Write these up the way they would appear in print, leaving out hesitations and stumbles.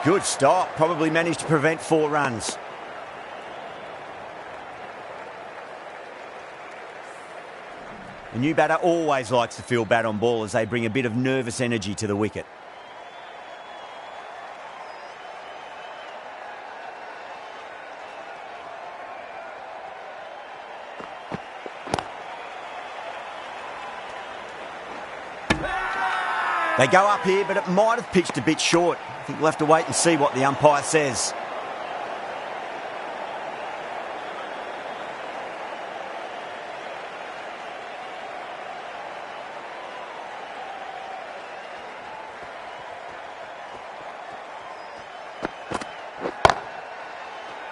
Good stop. Probably managed to prevent 4 runs. The new batter always likes to feel bat on ball as they bring a bit of nervous energy to the wicket. They go up here, but it might have pitched a bit short. I think we'll have to wait and see what the umpire says.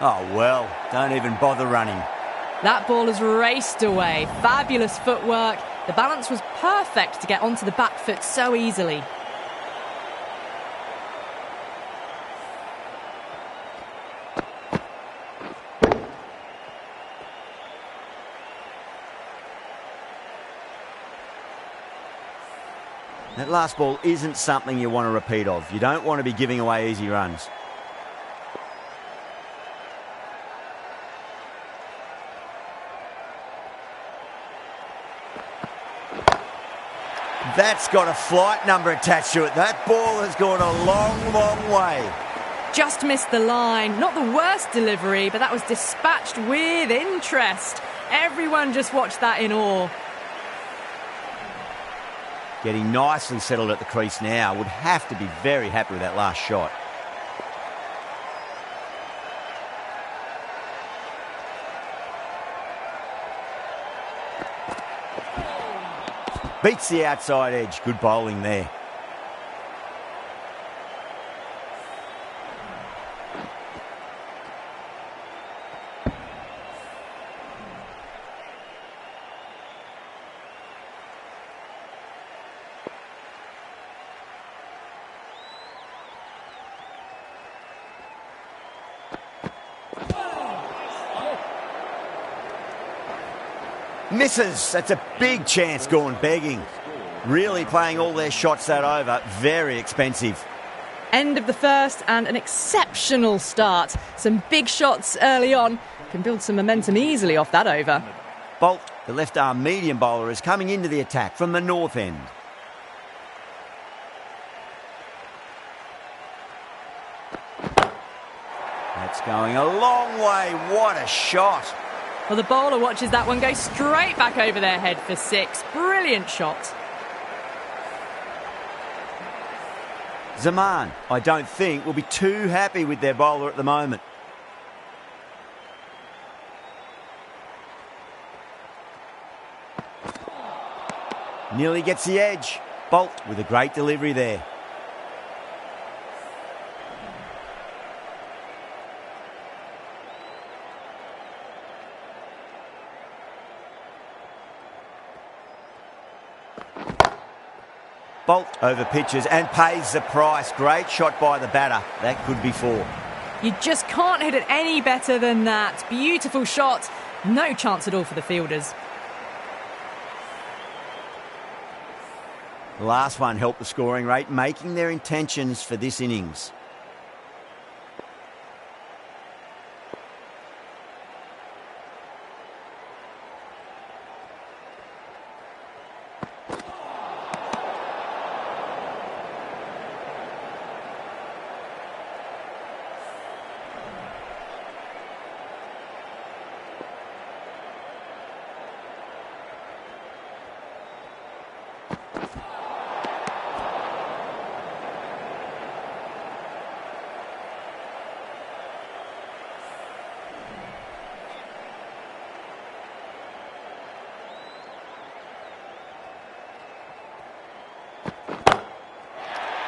Oh, well, don't even bother running. That ball has raced away. Fabulous footwork. The balance was perfect to get onto the back foot so easily. That last ball isn't something you want to repeat of. You don't want to be giving away easy runs. That's got a flight number attached to it. That ball has gone a long, long way. Just missed the line. Not the worst delivery, but that was dispatched with interest. Everyone just watched that in awe. Getting nicely settled at the crease now. Would have to be very happy with that last shot. Beats the outside edge. Good bowling there. Misses. That's a big chance gone begging. Really playing all their shots that over. Very expensive. End of the first and an exceptional start. Some big shots early on. Can build some momentum easily off that over. Bolt, the left-arm medium bowler, is coming into the attack from the north end. That's going a long way. What a shot. Well, the bowler watches that one go straight back over their head for 6. Brilliant shot. Zaman, I don't think, will be too happy with their bowler at the moment. Nearly gets the edge. Bolt with a great delivery there. Bolt over pitches and pays the price. Great shot by the batter. That could be 4. You just can't hit it any better than that. Beautiful shot. No chance at all for the fielders. The last one helped the scoring rate, making their intentions for this innings.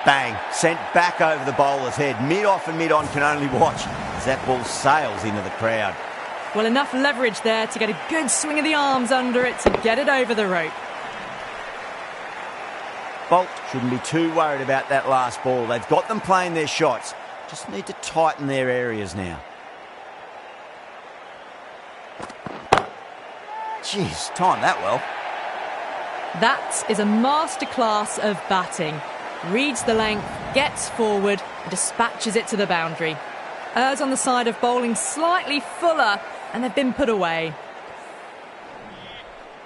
Bang, sent back over the bowler's head. Mid-off and mid-on can only watch as that ball sails into the crowd. Well, enough leverage there to get a good swing of the arms under it to get it over the rope. Bolt shouldn't be too worried about that last ball. They've got them playing their shots. Just need to tighten their areas now. Jeez, timed that well. That is a masterclass of batting. Reads the length, gets forward and dispatches it to the boundary. Errs on the side of bowling slightly fuller, and they've been put away.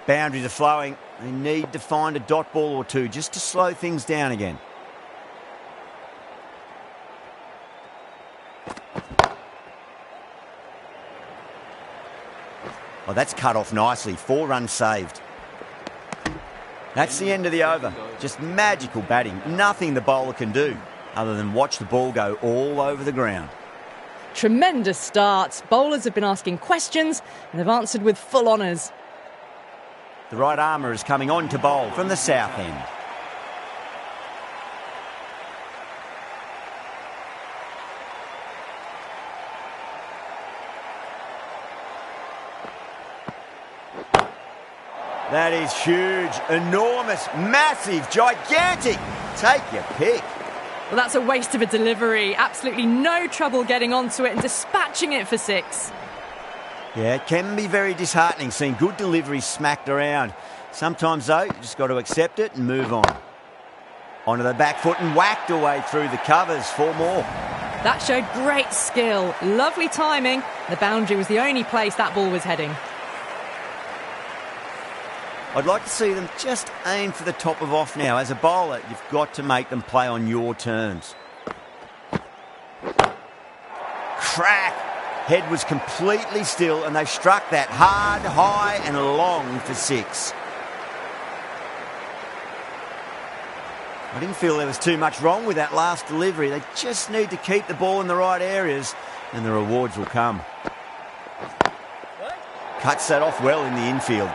Boundaries are flowing. They need to find a dot ball or two just to slow things down again. Oh, that's cut off nicely. 4 runs saved. That's the end of the over. Just magical batting. Nothing the bowler can do other than watch the ball go all over the ground. Tremendous starts. Bowlers have been asking questions and they've answered with full honours. The right armour is coming on to bowl from the south end. That is huge, enormous, massive, gigantic. Take your pick. Well, that's a waste of a delivery. Absolutely no trouble getting onto it and dispatching it for 6. Yeah, it can be very disheartening seeing good deliveries smacked around. Sometimes, though, you just got to accept it and move on. Onto the back foot and whacked away through the covers. 4 more. That showed great skill. Lovely timing. The boundary was the only place that ball was heading. I'd like to see them just aim for the top of off now. As a bowler, you've got to make them play on your terms. Crack! Head was completely still and they struck that hard, high and long for 6. I didn't feel there was too much wrong with that last delivery. They just need to keep the ball in the right areas and the rewards will come. Cuts that off well in the infield.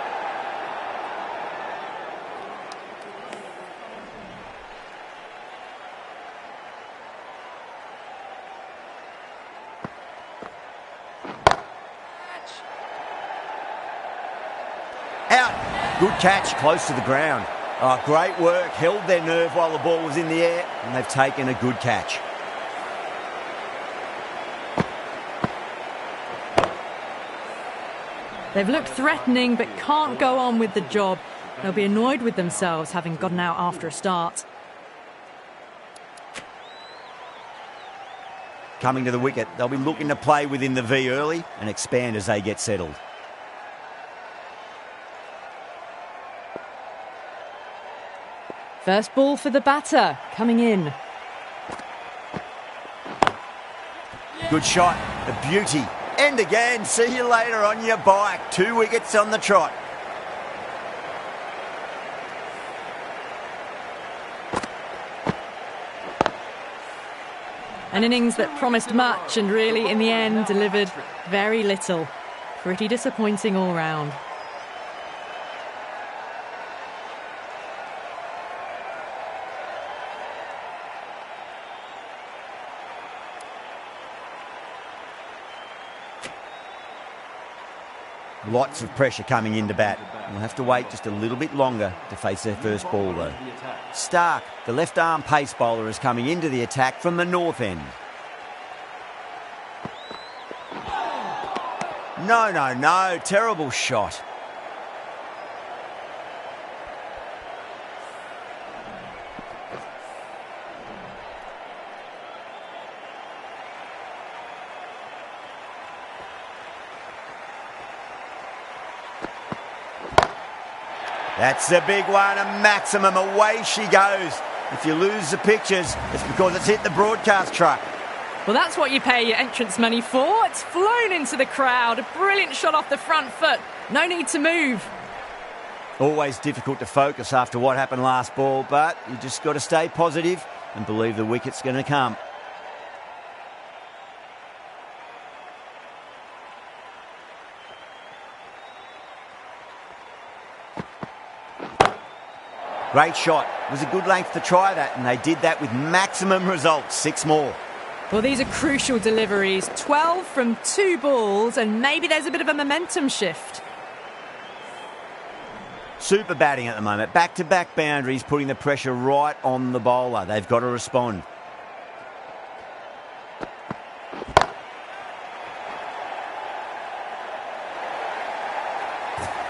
Out. Good catch, close to the ground. Oh, great work. Held their nerve while the ball was in the air, and they've taken a good catch. They've looked threatening but can't go on with the job. They'll be annoyed with themselves having gotten out after a start. Coming to the wicket, they'll be looking to play within the V early and expand as they get settled. First ball for the batter, coming in. Good shot, a beauty. End again, see you later on your bike. 2 wickets on the trot. An innings that promised much and really, in the end, delivered very little. Pretty disappointing all round. Lots of pressure coming into bat. We'll have to wait just a little bit longer to face their first ball, though. Stark, the left-arm pace bowler, is coming into the attack from the north end. No. Terrible shot. That's a big one, a maximum. Away she goes. If you lose the pictures, it's because it's hit the broadcast truck. Well, that's what you pay your entrance money for. It's flown into the crowd. A brilliant shot off the front foot. No need to move. Always difficult to focus after what happened last ball, but you just got to stay positive and believe the wicket's going to come. Great shot. It was a good length to try that, and they did that with maximum results. 6 more. Well, these are crucial deliveries. 12 from 2 balls, and maybe there's a bit of a momentum shift. Super batting at the moment. Back-to-back boundaries, putting the pressure right on the bowler. They've got to respond.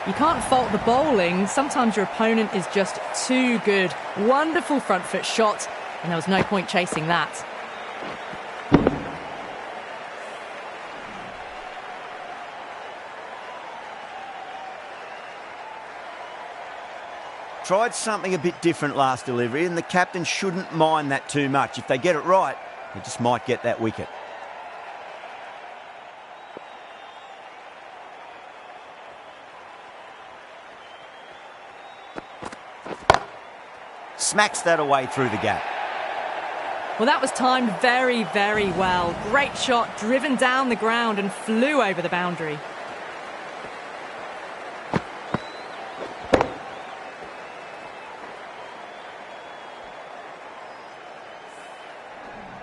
You can't fault the bowling. Sometimes your opponent is just too good. Wonderful front foot shot. and there was no point chasing that. Tried something a bit different last delivery, and the captain shouldn't mind that too much. If they get it right, they just might get that wicket. Smacks that away through the gap. Well, that was timed very, very well. Great shot, driven down the ground and flew over the boundary.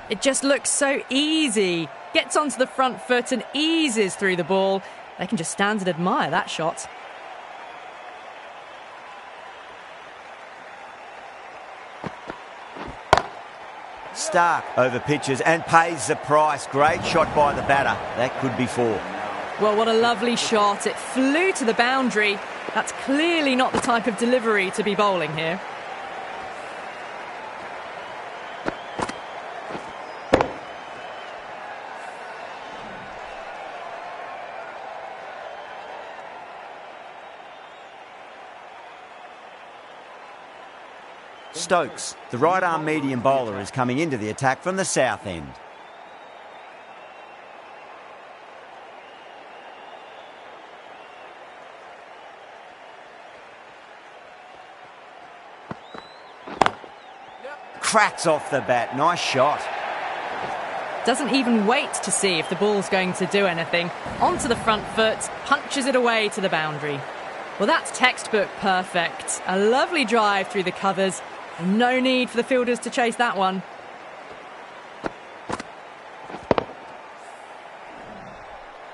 It just looks so easy. Gets onto the front foot and eases through the ball. They can just stand and admire that shot. Stark over pitches and pays the price. Great shot by the batter. That could be 4. Well, what a lovely shot. It flew to the boundary. That's clearly not the type of delivery to be bowling here. Stokes, the right-arm medium bowler, is coming into the attack from the south end. Cracks off the bat. Nice shot. Doesn't even wait to see if the ball's going to do anything. Onto the front foot, punches it away to the boundary. Well, that's textbook perfect. A lovely drive through the covers. No need for the fielders to chase that one.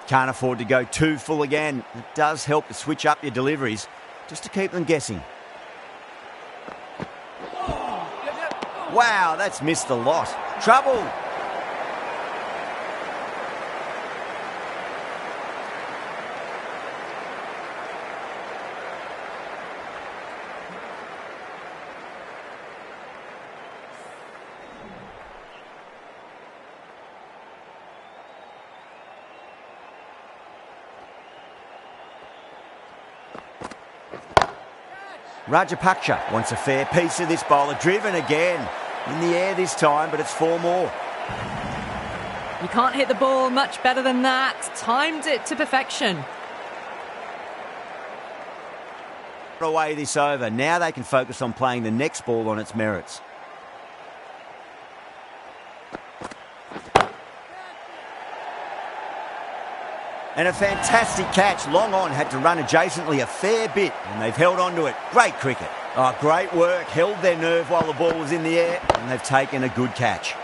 Can't afford to go too full again. It does help to switch up your deliveries, just to keep them guessing. Wow, that's missed the lot. Trouble. Rajapaksa wants a fair piece of this bowler. Driven again. In the air this time, but it's 4 more. You can't hit the ball much better than that. Timed it to perfection. Away this over. Now they can focus on playing the next ball on its merits. And a fantastic catch. Long on, had to run adjacently a fair bit, and they've held on to it. Great cricket. Oh, great work. Held their nerve while the ball was in the air, and they've taken a good catch.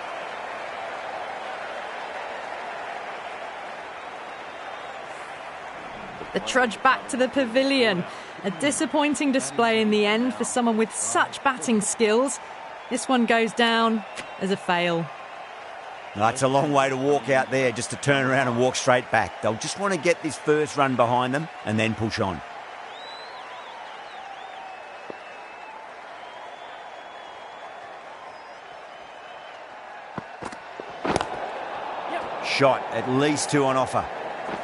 The trudge back to the pavilion. A disappointing display in the end for someone with such batting skills. This one goes down as a fail. No, it's a long way to walk out there just to turn around and walk straight back. They'll just want to get this first run behind them and then push on. Shot, at least 2 on offer.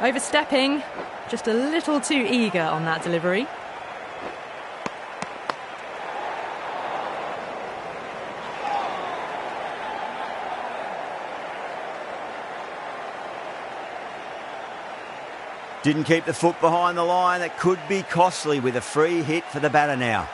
Overstepping, just a little too eager on that delivery. Didn't keep the foot behind the line. That could be costly with a free hit for the batter now.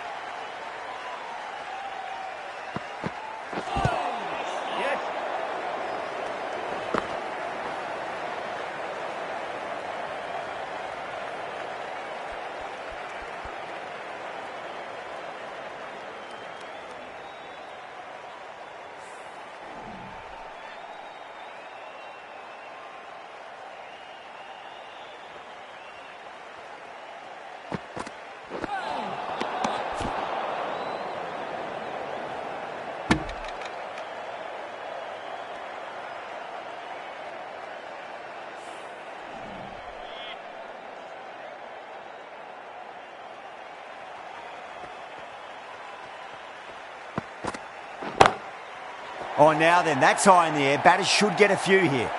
Oh, now then, that's high in the air. Batters should get a few here.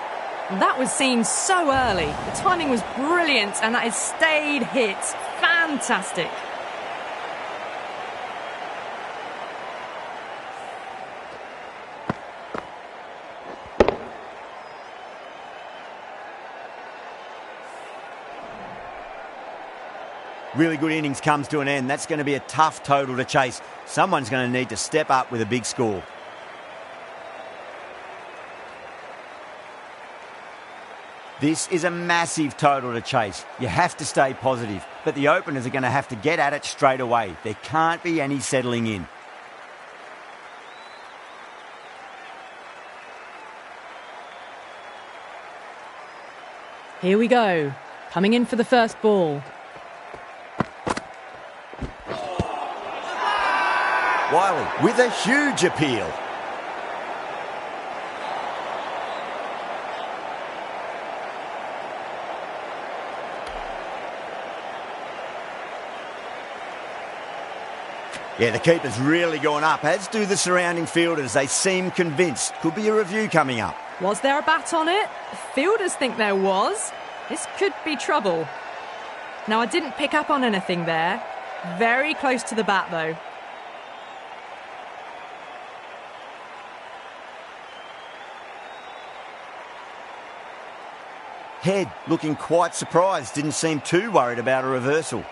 That was seen so early. The timing was brilliant, and that is stayed hit. Fantastic. Really good innings comes to an end. That's going to be a tough total to chase. Someone's going to need to step up with a big score. This is a massive total to chase. You have to stay positive, but the openers are going to have to get at it straight away. There can't be any settling in. Here we go. Coming in for the first ball. Wiley with a huge appeal. Yeah, the keeper's really gone up, as do the surrounding fielders. They seem convinced. Could be a review coming up. Was there a bat on it? Fielders think there was. This could be trouble. Now, I didn't pick up on anything there. Very close to the bat, though. Head looking quite surprised. Didn't seem too worried about a reversal.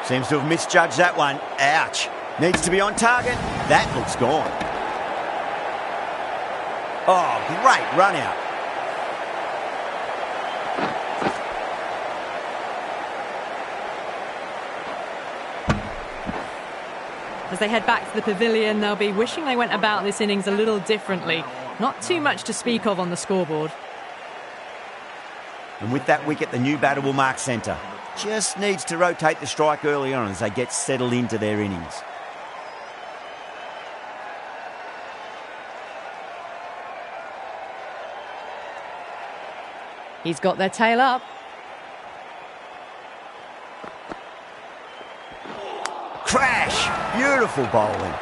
Seems to have misjudged that one. Ouch. Needs to be on target. That looks gone. Oh, great run out. As they head back to the pavilion, they'll be wishing they went about this innings a little differently. Not too much to speak of on the scoreboard. And with that wicket, the new batter will mark centre. Just needs to rotate the strike early on as they get settled into their innings. He's got their tail up. Crash! Beautiful bowling.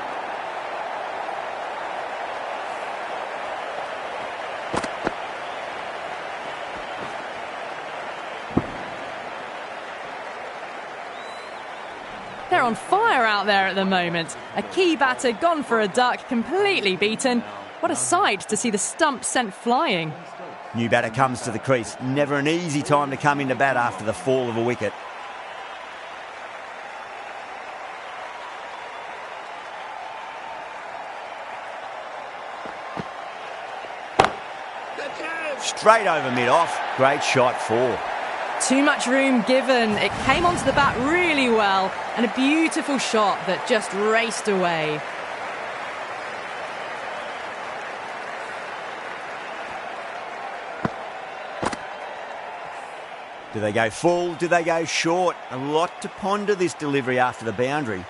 They're on fire out there at the moment. A key batter gone for a duck, completely beaten. What a sight to see the stump sent flying. New batter comes to the crease. Never an easy time to come into bat after the fall of a wicket. Straight over mid-off. Great shot, 4. Too much room given. It came onto the bat really well, and a beautiful shot that just raced away. Do they go full? Do they go short? A lot to ponder this delivery after the boundary.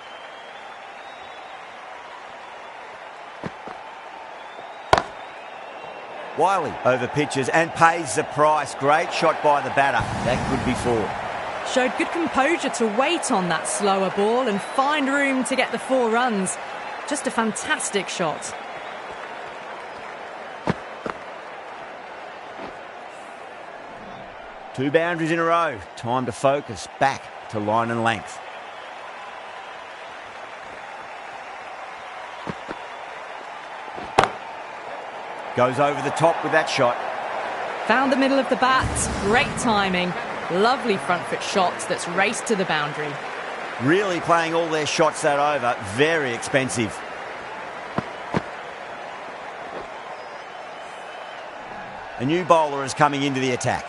Wiley over pitches and pays the price. Great shot by the batter. That could be 4. Showed good composure to wait on that slower ball and find room to get the 4 runs. Just a fantastic shot. Two boundaries in a row. Time to focus back to line and length. Goes over the top with that shot. Found the middle of the bat. Great timing. Lovely front foot shot that's raced to the boundary. Really playing all their shots that over. Very expensive. A new bowler is coming into the attack.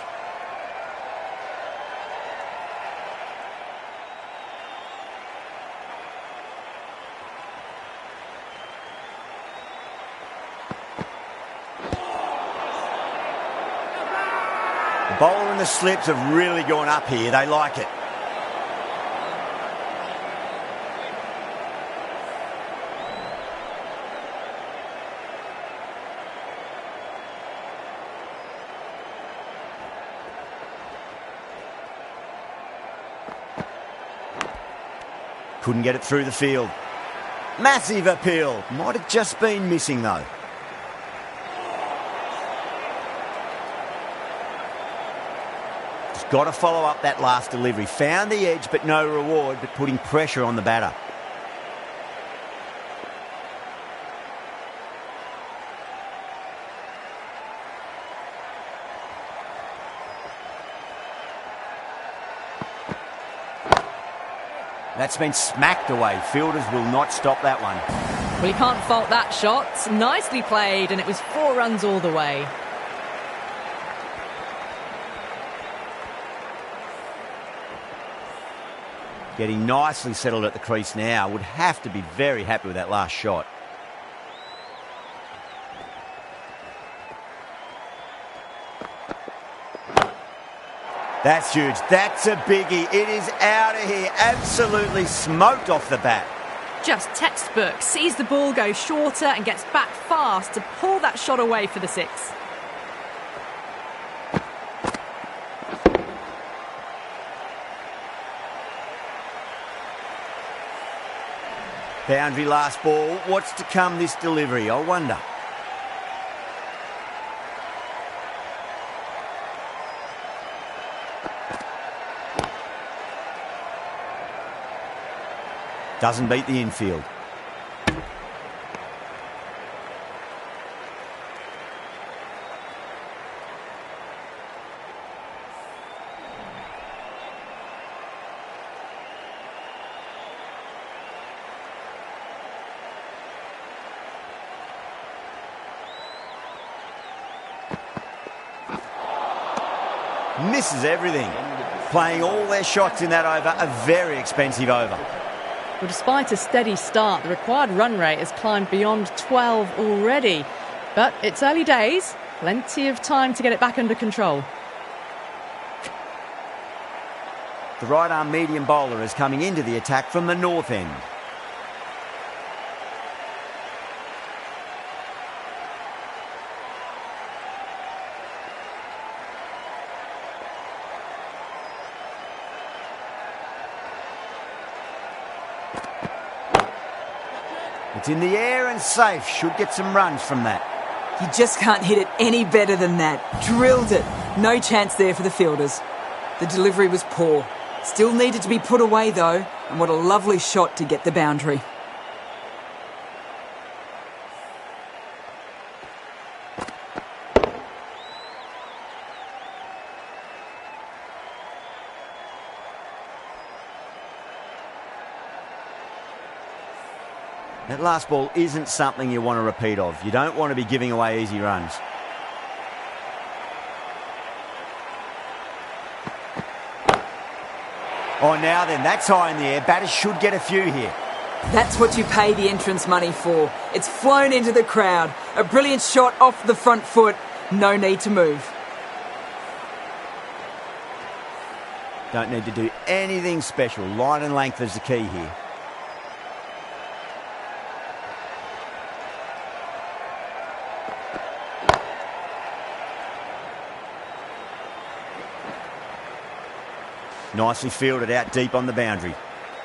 The bowler and the slips have really gone up here. They like it. Couldn't get it through the field. Massive appeal. Might have just been missing though. Just got to follow up that last delivery. Found the edge but no reward, but putting pressure on the batter. That's been smacked away. Fielders will not stop that one. Well, you can't fault that shot. Nicely played, and it was 4 runs all the way. Getting nicely settled at the crease now. Would have to be very happy with that last shot. That's huge. That's a biggie. It is out of here. Absolutely smoked off the bat. Just textbook. Sees the ball go shorter and gets back fast to pull that shot away for the 6. Boundary last ball. What's to come this delivery, I wonder. Doesn't beat the infield. Misses everything. Playing all their shots in that over, a very expensive over. Well, despite a steady start, the required run rate has climbed beyond 12 already. But it's early days, plenty of time to get it back under control. The right-arm medium bowler is coming into the attack from the north end. It's in the air and safe. Should get some runs from that. You just can't hit it any better than that. Drilled it. No chance there for the fielders. The delivery was poor. Still needed to be put away though, and what a lovely shot to get the boundary. That last ball isn't something you want to repeat of. You don't want to be giving away easy runs. Oh, now then, that's high in the air. Batters should get a few here. That's what you pay the entrance money for. It's flown into the crowd. A brilliant shot off the front foot. No need to move. Don't need to do anything special. Line and length is the key here. Nicely fielded out deep on the boundary.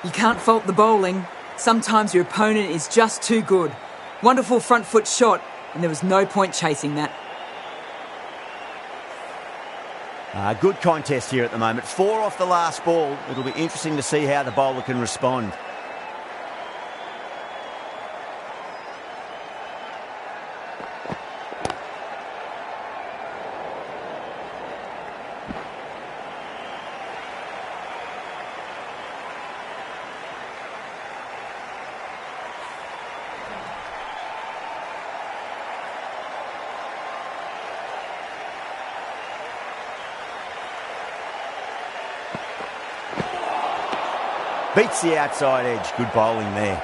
You can't fault the bowling. Sometimes your opponent is just too good. Wonderful front foot shot, and there was no point chasing that. Good contest here at the moment. 4 off the last ball. It'll be interesting to see how the bowler can respond. Beats the outside edge. Good bowling there.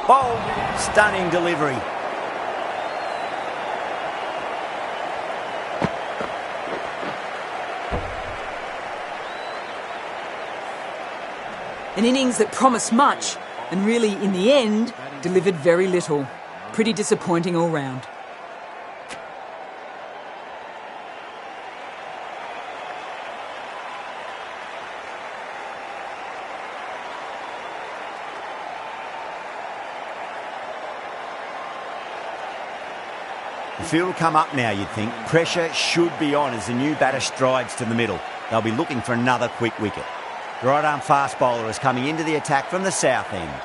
Bold, stunning delivery. An innings that promised much and really, in the end, delivered very little. Pretty disappointing all round. The field will come up now, you'd think. Pressure should be on as the new batter strides to the middle. They'll be looking for another quick wicket. The right-arm fast bowler is coming into the attack from the south end.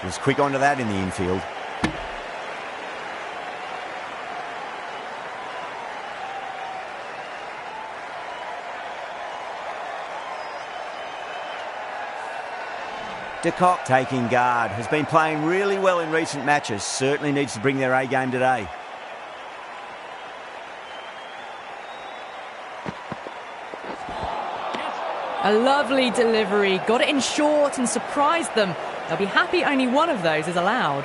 Was quick onto that in the infield. De Kock taking guard. Has been playing really well in recent matches. Certainly needs to bring their A game today. A lovely delivery. Got it in short and surprised them. They'll be happy only one of those is allowed.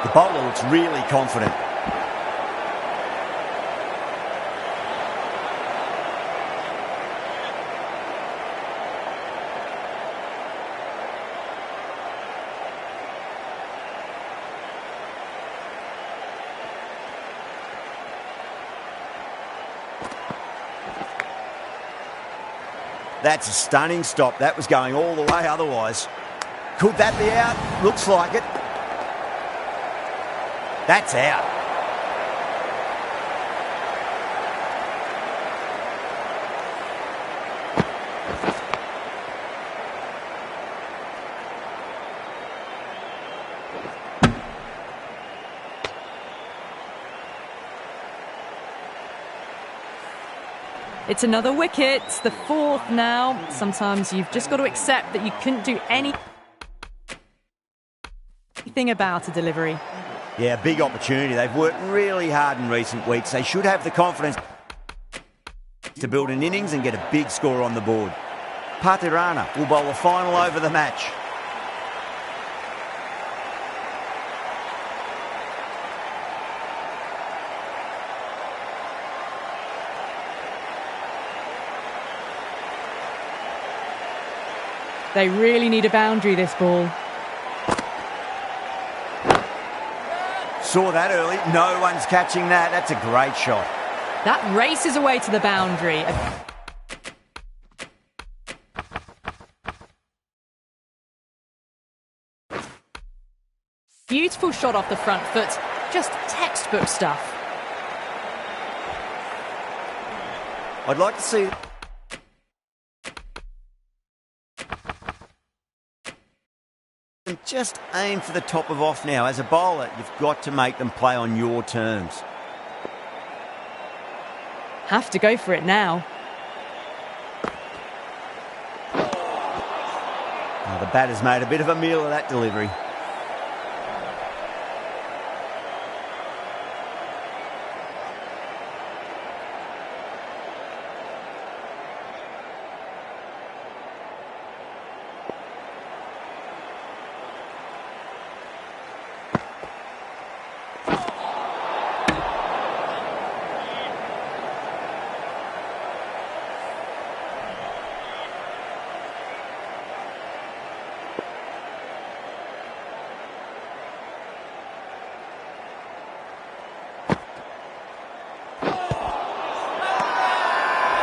The bowler looks really confident. That's a stunning stop. That was going all the way otherwise. Could that be out? Looks like it. That's out. It's another wicket, the fourth now. Sometimes you've just got to accept that you couldn't do anything about a delivery. Yeah, big opportunity. They've worked really hard in recent weeks. They should have the confidence to build an innings and get a big score on the board. Patirana will bowl the final over the match. They really need a boundary, this ball. Saw that early. No one's catching that. That's a great shot. That races away to the boundary. Beautiful shot off the front foot. Just textbook stuff. I'd like to see... Just aim for the top of off now. As a bowler, you've got to make them play on your terms. Have to go for it now. Oh, the batter's made a bit of a meal of that delivery.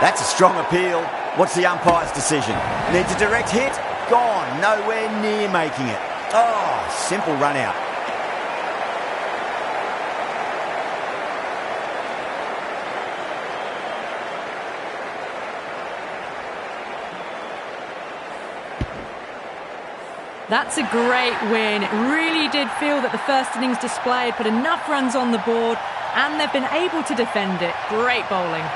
That's a strong appeal. What's the umpire's decision? Needs a direct hit? Gone. Nowhere near making it. Oh, simple run out. That's a great win. It really did feel that the first innings display had put enough runs on the board and they've been able to defend it. Great bowling.